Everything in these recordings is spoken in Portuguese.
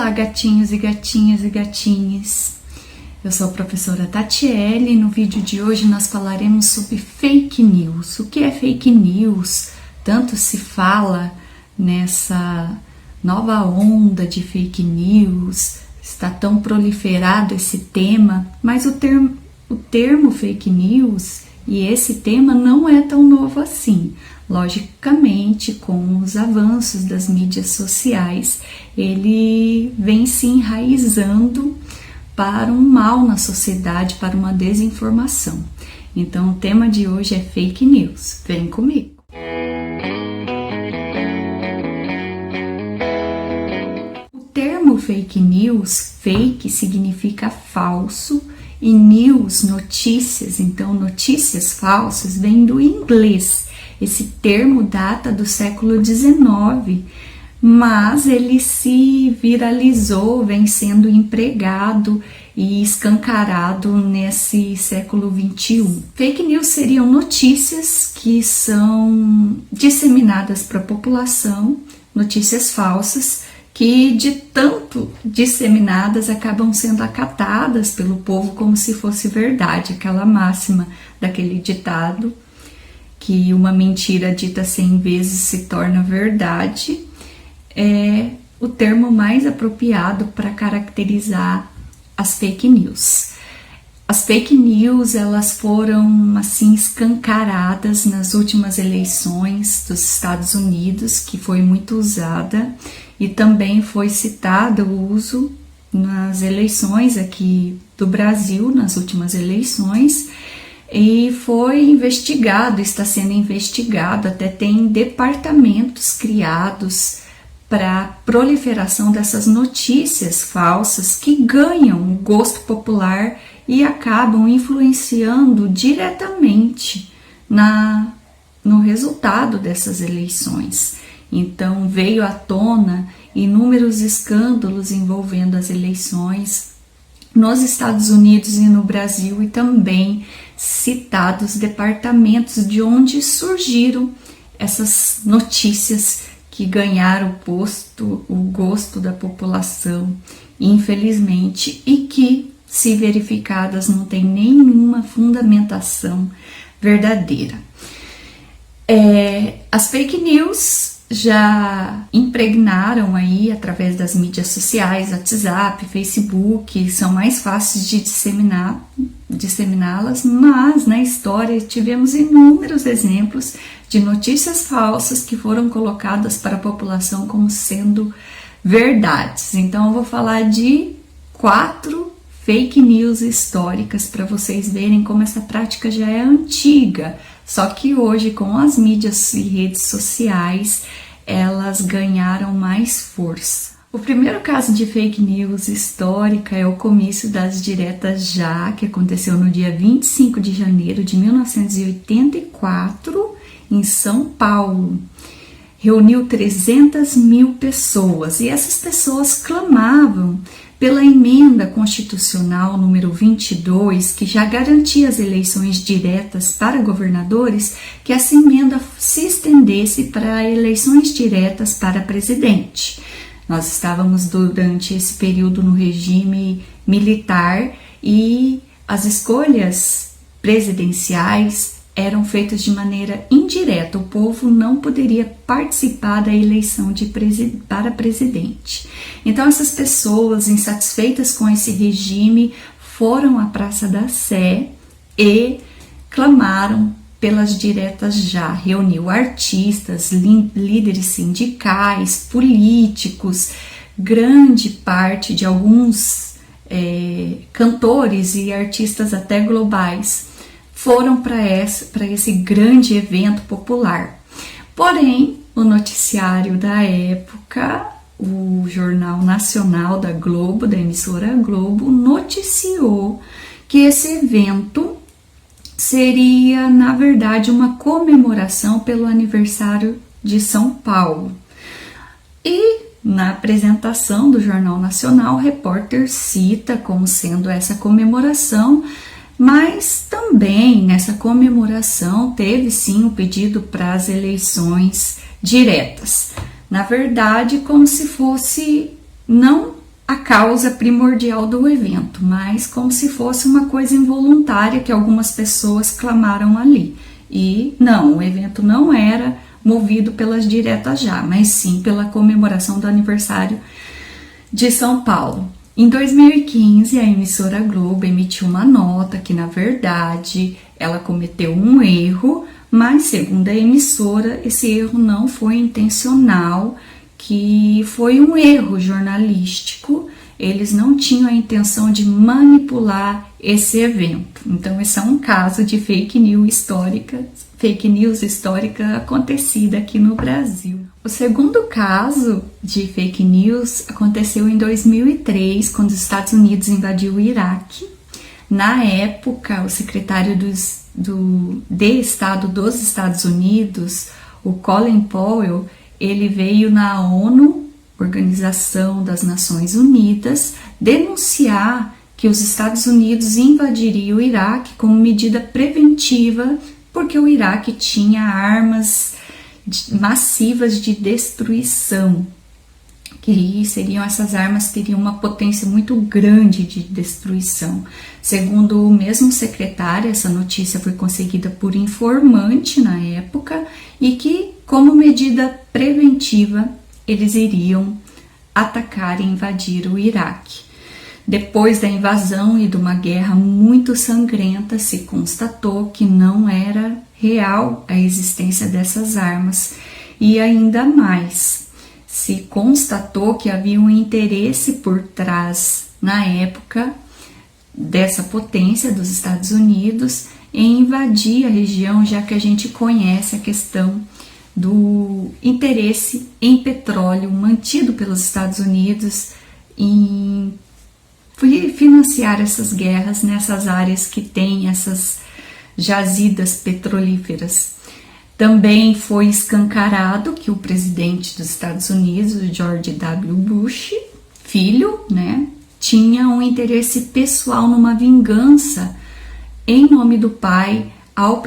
Olá, gatinhos e gatinhas e gatinhas. Eu sou a professora Tatiele e no vídeo de hoje nós falaremos sobre fake news. O que é fake news? Tanto se fala nessa nova onda de fake news, está tão proliferado esse tema, mas o termo fake news e esse tema não é tão novo assim. Logicamente, com os avanços das mídias sociais, ele vem se enraizando para um mal na sociedade, para uma desinformação. Então, o tema de hoje é fake news. Vem comigo! O termo fake news, fake significa falso e news, notícias. Então, notícias falsas vem do inglês. Esse termo data do século XIX, mas ele se viralizou, vem sendo empregado e escancarado nesse século XXI. Fake news seriam notícias que são disseminadas para a população, notícias falsas, que de tanto disseminadas acabam sendo acatadas pelo povo como se fosse verdade, aquela máxima daquele ditado, que uma mentira dita 100 vezes se torna verdade, é o termo mais apropriado para caracterizar as fake news. As fake news, elas foram assim escancaradas nas últimas eleições dos Estados Unidos, que foi muito usada, e também foi citado o uso nas eleições aqui do Brasil, nas últimas eleições, e foi investigado, está sendo investigado, até tem departamentos criados para proliferação dessas notícias falsas que ganham o gosto popular e acabam influenciando diretamente no resultado dessas eleições. Então veio à tona inúmeros escândalos envolvendo as eleições nos Estados Unidos e no Brasil, e também citados departamentos de onde surgiram essas notícias que ganharam o gosto da população, infelizmente, e que, se verificadas, não tem nenhuma fundamentação verdadeira. As fake news já impregnaram aí através das mídias sociais, WhatsApp, Facebook, são mais fáceis de disseminá-las, mas na história tivemos inúmeros exemplos de notícias falsas que foram colocadas para a população como sendo verdades. Então eu vou falar de 4 fake news históricas para vocês verem como essa prática já é antiga, só que hoje com as mídias e redes sociais elas ganharam mais força. O primeiro caso de fake news histórica é o comício das diretas já, que aconteceu no dia 25 de janeiro de 1984 em São Paulo. Reuniu 300 mil pessoas e essas pessoas clamavam pela emenda constitucional número 22, que já garantia as eleições diretas para governadores, que essa emenda se estendesse para eleições diretas para presidente. Nós estávamos durante esse período no regime militar e as escolhas presidenciais eram feitas de maneira indireta, o povo não poderia participar da eleição para presidente. Então essas pessoas insatisfeitas com esse regime foram à Praça da Sé e clamaram pelas diretas já, reuniu artistas, líderes sindicais, políticos, grande parte de alguns cantores e artistas até globais, foram para esse grande evento popular. Porém, o noticiário da época, o Jornal Nacional da Globo, da emissora Globo, noticiou que esse evento seria, na verdade, uma comemoração pelo aniversário de São Paulo. E na apresentação do Jornal Nacional, o repórter cita como sendo essa comemoração, mas também nessa comemoração teve sim o pedido para as eleições diretas. Na verdade, como se fosse não a causa primordial do evento, mas como se fosse uma coisa involuntária que algumas pessoas clamaram ali. E não, o evento não era movido pelas diretas já, mas sim pela comemoração do aniversário de São Paulo. Em 2015, a emissora Globo emitiu uma nota que, na verdade, ela cometeu um erro, mas, segundo a emissora, esse erro não foi intencional, que foi um erro jornalístico. Eles não tinham a intenção de manipular esse evento. Então, esse é um caso de fake news histórica acontecida aqui no Brasil. O segundo caso de fake news aconteceu em 2003, quando os Estados Unidos invadiu o Iraque. Na época, o secretário de Estado dos Estados Unidos, o Colin Powell, ele veio na ONU, Organização das Nações Unidas, denunciar que os Estados Unidos invadiriam o Iraque como medida preventiva, porque o Iraque tinha armas massivas de destruição, que seriam essas armas, teriam uma potência muito grande de destruição. Segundo o mesmo secretário, essa notícia foi conseguida por informante na época e que, como medida preventiva, eles iriam atacar e invadir o Iraque. Depois da invasão e de uma guerra muito sangrenta, se constatou que não era real a existência dessas armas e ainda mais, se constatou que havia um interesse por trás, na época, dessa potência dos Estados Unidos em invadir a região, já que a gente conhece a questão do interesse em petróleo mantido pelos Estados Unidos em financiar essas guerras nessas áreas que têm essas jazidas petrolíferas. Também foi escancarado que o presidente dos Estados Unidos, George W. Bush, filho, tinha um interesse pessoal numa vingança em nome do pai ao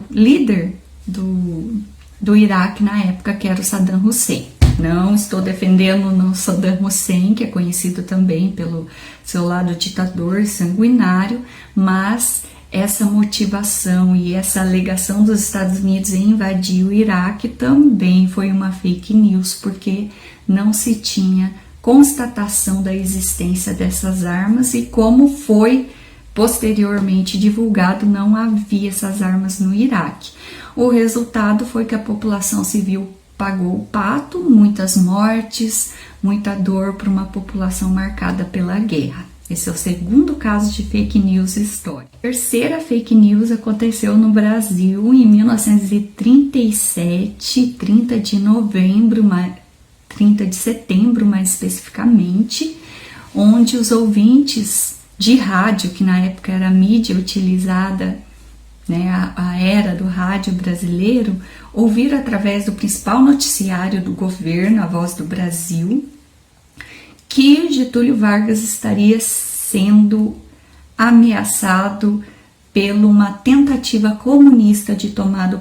líder do Iraque na época, que era o Saddam Hussein. Não estou defendendo o Saddam Hussein, que é conhecido também pelo seu lado ditador e sanguinário, mas essa motivação e essa alegação dos Estados Unidos em invadir o Iraque também foi uma fake news, porque não se tinha constatação da existência dessas armas e, como foi posteriormente divulgado, não havia essas armas no Iraque. O resultado foi que a população civil pagou o pato, muitas mortes, muita dor para uma população marcada pela guerra. Esse é o segundo caso de fake news histórica. A terceira fake news aconteceu no Brasil em 1937, 30 de setembro mais especificamente, onde os ouvintes de rádio, que na época era a mídia utilizada, a era do rádio brasileiro, ouviram através do principal noticiário do governo, a Voz do Brasil, que Getúlio Vargas estaria sendo ameaçado por uma tentativa comunista de tomada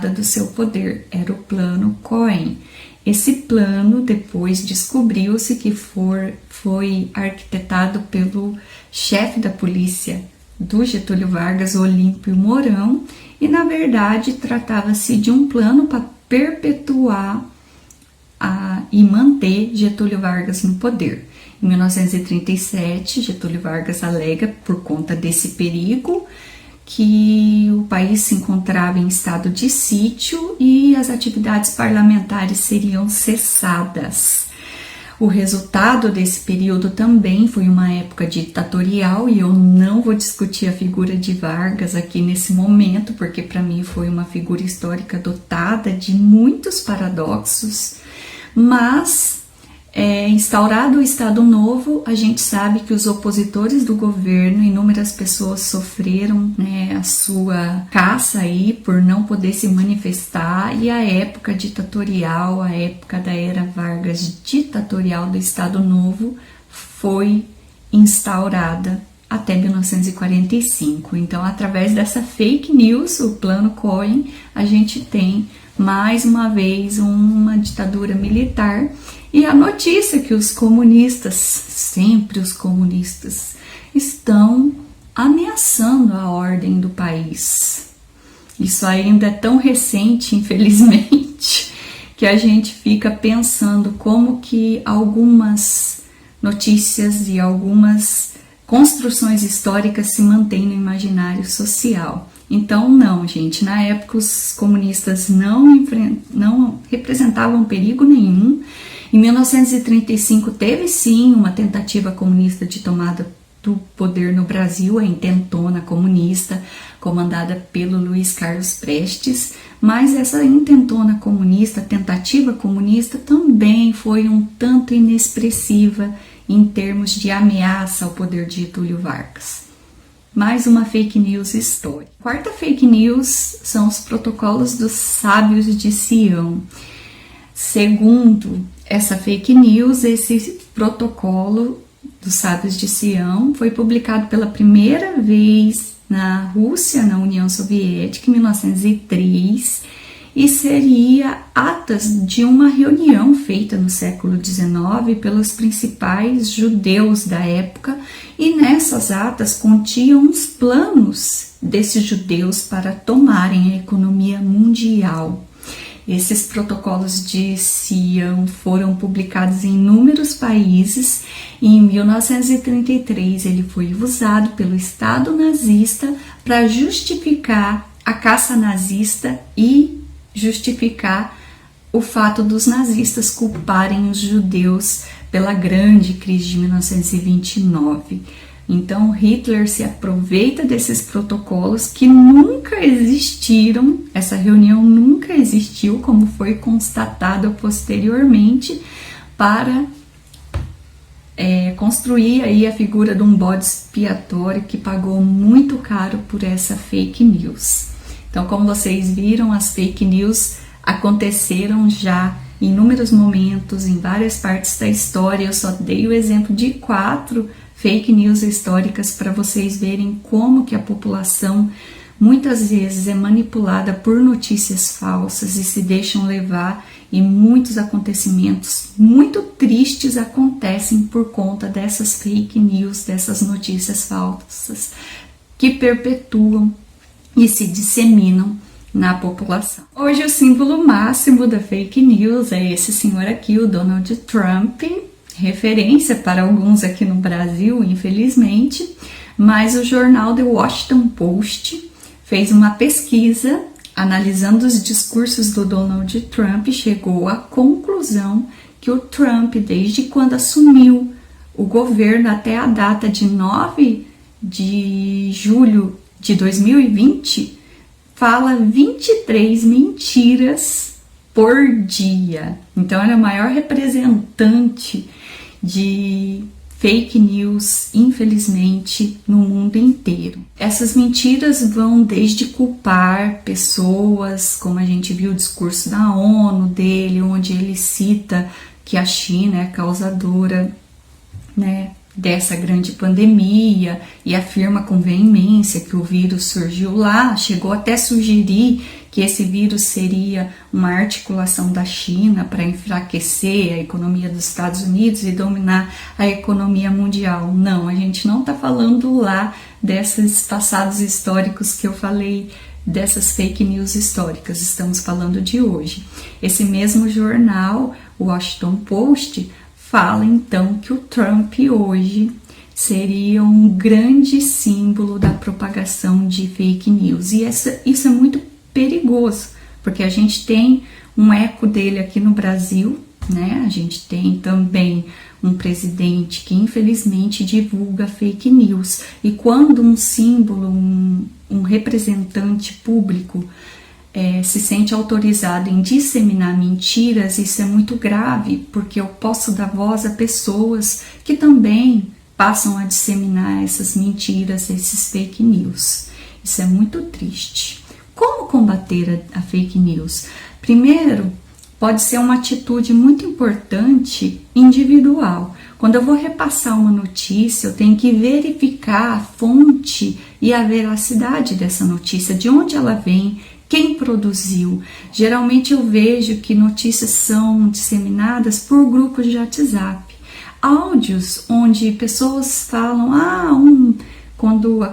do seu poder. Era o Plano Cohen. Esse plano depois descobriu-se que foi arquitetado pelo chefe da polícia do Getúlio Vargas, Olímpio Mourão, e na verdade tratava-se de um plano para perpetuar e manter Getúlio Vargas no poder. Em 1937, Getúlio Vargas alega, por conta desse perigo, que o país se encontrava em estado de sítio e as atividades parlamentares seriam cessadas. O resultado desse período também foi uma época ditatorial, e eu não vou discutir a figura de Vargas aqui nesse momento, porque para mim foi uma figura histórica dotada de muitos paradoxos, mas instaurado o Estado Novo, a gente sabe que os opositores do governo, inúmeras pessoas sofreram a sua caça aí por não poder se manifestar, e a época ditatorial, a época da era Vargas ditatorial do Estado Novo foi instaurada até 1945. Então, através dessa fake news, o Plano Cohen, a gente tem mais uma vez uma ditadura militar e a notícia que os comunistas, sempre os comunistas, estão ameaçando a ordem do país. Isso ainda é tão recente, infelizmente, que a gente fica pensando como que algumas notícias e algumas construções históricas se mantêm no imaginário social. Então, não, gente, na época os comunistas não representavam perigo nenhum. Em 1935 teve sim uma tentativa comunista de tomada do poder no Brasil, a intentona comunista, comandada pelo Luiz Carlos Prestes, mas essa intentona comunista, tentativa comunista, também foi um tanto inexpressiva em termos de ameaça ao poder de Getúlio Vargas. Mais uma fake news histórica. Quarta fake news são os protocolos dos sábios de Sião. Segundo essa fake news, esse protocolo dos sábios de Sião foi publicado pela primeira vez na Rússia, na União Soviética, em 1903, e seria atas de uma reunião feita no século XIX pelos principais judeus da época, e nessas atas continham os planos desses judeus para tomarem a economia mundial. Esses protocolos de Sião foram publicados em inúmeros países e em 1933 ele foi usado pelo Estado nazista para justificar a caça nazista e justificar o fato dos nazistas culparem os judeus pela grande crise de 1929. Então Hitler se aproveita desses protocolos que nunca existiram, essa reunião nunca existiu, como foi constatado posteriormente, para construir aí a figura de um bode expiatório que pagou muito caro por essa fake news. Então, como vocês viram, as fake news aconteceram já em inúmeros momentos, em várias partes da história. Eu só dei o exemplo de 4 fake news históricas para vocês verem como que a população muitas vezes é manipulada por notícias falsas e se deixam levar, e muitos acontecimentos muito tristes acontecem por conta dessas fake news, dessas notícias falsas que perpetuam e se disseminam na população. Hoje o símbolo máximo da fake news é esse senhor aqui, o Donald Trump, referência para alguns aqui no Brasil, infelizmente, mas o jornal The Washington Post fez uma pesquisa analisando os discursos do Donald Trump e chegou à conclusão que o Trump, desde quando assumiu o governo até a data de 9 de julho de 2020, fala 23 mentiras por dia. Então, ele é o maior representante de fake news, infelizmente, no mundo inteiro. Essas mentiras vão desde culpar pessoas, como a gente viu o discurso da ONU dele, onde ele cita que a China é a causadora, dessa grande pandemia, e afirma com veemência que o vírus surgiu lá, chegou até a sugerir que esse vírus seria uma articulação da China para enfraquecer a economia dos Estados Unidos e dominar a economia mundial. Não, a gente não está falando lá desses passados históricos que eu falei, dessas fake news históricas, estamos falando de hoje. Esse mesmo jornal, o Washington Post, fala então que o Trump hoje seria um grande símbolo da propagação de fake news. E isso é muito perigoso, porque a gente tem um eco dele aqui no Brasil, né? A gente tem também um presidente que infelizmente divulga fake news. E quando um símbolo, um representante público se sente autorizado em disseminar mentiras, isso é muito grave, porque eu posso dar voz a pessoas que também passam a disseminar essas mentiras, esses fake news. Isso é muito triste. Como combater a fake news? Primeiro, pode ser uma atitude muito importante individual. Quando eu vou repassar uma notícia, eu tenho que verificar a fonte e a veracidade dessa notícia, de onde ela vem, Quem produziu? Geralmente eu vejo que notícias são disseminadas por grupos de WhatsApp. Áudios onde pessoas falam, quando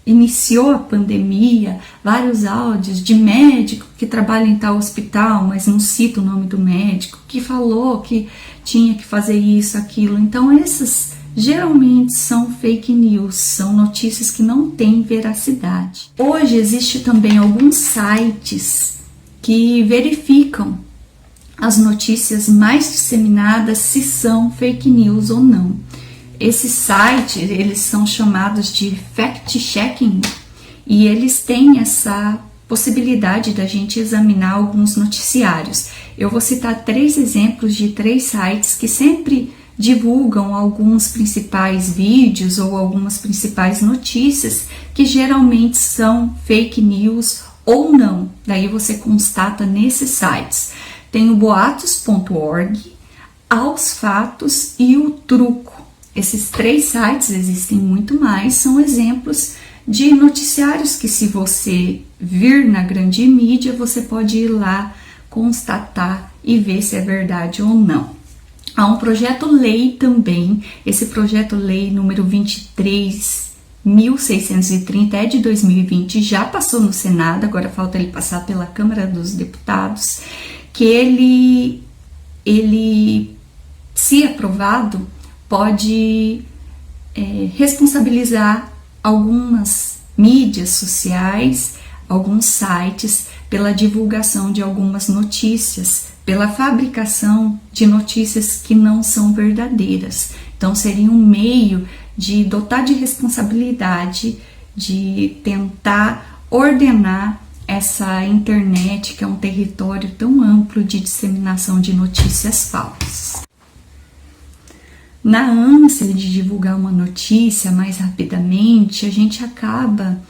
iniciou a pandemia, vários áudios de médico que trabalha em tal hospital, mas não cita o nome do médico, que falou que tinha que fazer isso, aquilo. Então essas geralmente são fake news, são notícias que não têm veracidade. Hoje existe também alguns sites que verificam as notícias mais disseminadas se são fake news ou não. Esses sites, eles são chamados de fact-checking e eles têm essa possibilidade da gente examinar alguns noticiários. Eu vou citar 3 exemplos de 3 sites que sempre divulgam alguns principais vídeos ou algumas principais notícias que geralmente são fake news ou não. Daí você constata nesses sites. Tem o boatos.org, Aos Fatos e o Truco. Esses 3 sites, existem muito mais, são exemplos de noticiários que, se você vir na grande mídia, você pode ir lá constatar e ver se é verdade ou não. Há um projeto-lei também, esse projeto-lei número 23.630 é de 2020, já passou no Senado, agora falta ele passar pela Câmara dos Deputados, que ele se aprovado, pode responsabilizar algumas mídias sociais, alguns sites, pela divulgação de algumas notícias, pela fabricação de notícias que não são verdadeiras. Então seria um meio de dotar de responsabilidade, de tentar ordenar essa internet, que é um território tão amplo de disseminação de notícias falsas. Na ânsia de divulgar uma notícia mais rapidamente, a gente acaba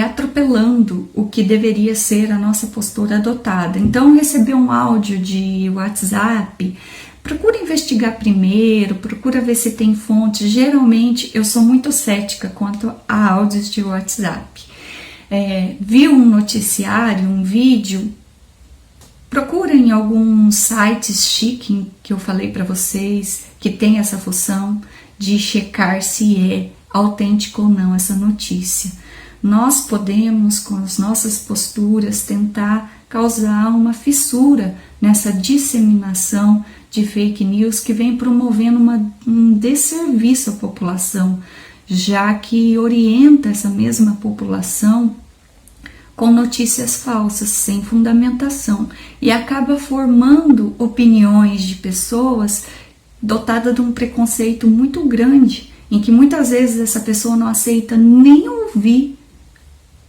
atropelando o que deveria ser a nossa postura adotada. Então, receber um áudio de WhatsApp, procura investigar primeiro, procura ver se tem fontes. Geralmente, eu sou muito cética quanto a áudios de WhatsApp. Viu um noticiário, um vídeo, procura em alguns sites chique que eu falei para vocês, que tem essa função de checar se é autêntico ou não essa notícia. Nós podemos, com as nossas posturas, tentar causar uma fissura nessa disseminação de fake news que vem promovendo um desserviço à população, já que orienta essa mesma população com notícias falsas, sem fundamentação, e acaba formando opiniões de pessoas dotadas de um preconceito muito grande, em que muitas vezes essa pessoa não aceita nem ouvir,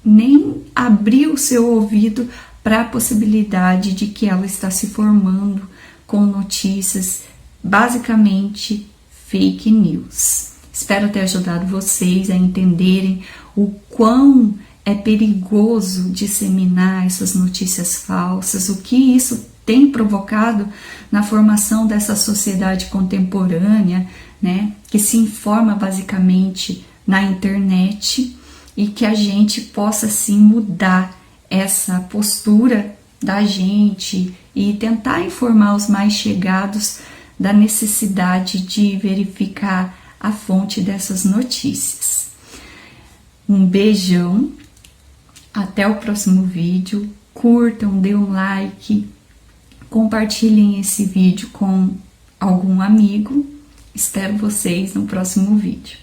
nem abrir o seu ouvido para a possibilidade de que ela está se formando com notícias basicamente fake news. Espero ter ajudado vocês a entenderem o quão é perigoso disseminar essas notícias falsas, o que isso tem provocado na formação dessa sociedade contemporânea, né, que se informa basicamente na internet, e que a gente possa sim mudar essa postura da gente e tentar informar os mais chegados da necessidade de verificar a fonte dessas notícias. Um beijão, até o próximo vídeo, curtam, dê um like, compartilhem esse vídeo com algum amigo, espero vocês no próximo vídeo.